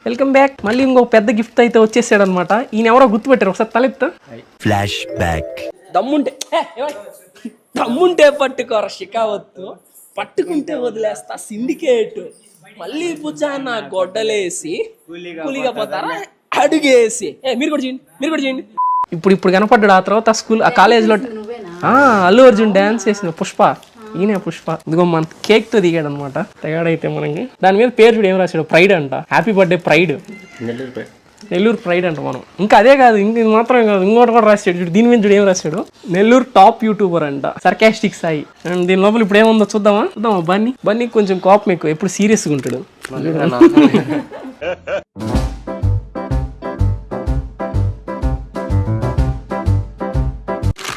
Welcome back. మళ్ళీ ఇంకో పెద్ద గిఫ్ట్ అయితే వచ్చేసాడు అనమాట. ఈయన ఎవరో గుర్తుపెట్టారు, ఒకసారి తలెత్తా. Flash back. దమ్ముంటే పట్టుకోర షికావత్తు, పట్టుకుంటే వదిలేస్తా సిండికేట్, మళ్ళీ భుజాన గొడ్డలేసి కూలిగా పోతారా అడుగేసి. మీరు కూడా చేయండి. ఇప్పుడు కనపడ్డాడు. ఆ తర్వాత స్కూల్ ఆ కాలేజ్లో అల్లు అర్జున్ డాన్స్ చేసిన పుష్ప, ఈయనే పుష్ప. ఇదిగో మన కేక్ తో దిగాడు అనమాట. తెగాడైతే మనకి దాని మీద పేరు చూడు ఏం రాశాడు, ప్రైడ్ అంట. Happy birthday pride, Nellore pride అంట. మనం ఇంకా అదే కాదు, ఇంక ఇది మాత్రమే కాదు, ఇంకోటి కూడా రాశాడు చూడు. దీని మీద చూడు ఏం రాశాడు, నెల్లూరు టాప్ యూట్యూబర్ అంట, సర్కాస్టిక్ సాయి. అండ్ దీని లోపల ఇప్పుడు ఏముందో చూద్దామా. బన్నీ కొంచెం కోపం ఎక్కువ, ఎప్పుడు సీరియస్గా ఉంటాడు.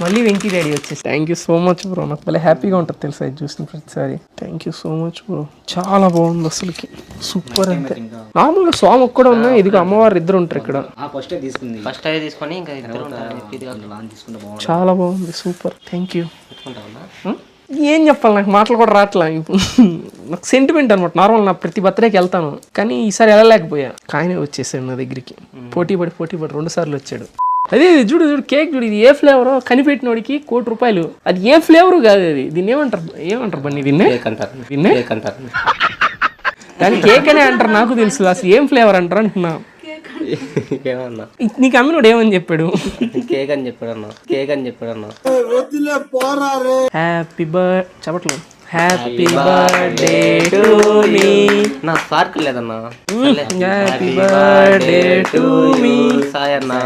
మళ్ళీ వెంకీ డాడీ వచ్చేసి. Thank you so much bro, నాకు భలే హ్యాపీగా ఉంటుంది తెలుసా ఇది చూసిన ప్రతిసారి. Thank you so much bro, చాలా బాగుంది అసలుకి, సూపర్. అంతే నార్మల్గా స్వామి కూడా ఉన్నాయి, ఇదిగో అమ్మవారు ఇద్దరు ఉంటారు ఇక్కడ. చాలా బాగుంది, సూపర్. Thank you. ఏం చెప్పాలి, నాకు మాటలు కూడా రావట్లా. నాకు సెంటిమెంట్ అనమాట. నార్మల్ నా ప్రతి బర్త్డేకి వెళ్తాను, కానీ ఈసారి వెళ్ళలేకపోయా. కాయనే వచ్చేసాడు నా దగ్గరికి, పోటీ పడి 2 సార్లు వచ్చాడు. అదే చూడు కేక్ చూడు, ఇది ఏ ఫ్లేవరో కనిపెట్టినోడికి ₹1,00,00,000. అది ఏ ఫ్లేవరు కాదు, అది దీన్ని ఏమంటారు బన్నీ, దీన్నే దాన్ని కేక్ అనే అంటారు. నాకు తెలుసు, అసలు ఏం ఫ్లేవర్ అంటారు అంటున్నా. నీకు అమ్మినోడు ఏమని చెప్పాడు, కేక్ అని చెప్పాడు అన్న. హ్యాపీ బర్త్ చెప్పట్లేదు, హ్యాపీ బర్త్డే టు మీ. నా స్పార్క్ లేదన్నా. Happy birthday to me Sayanna.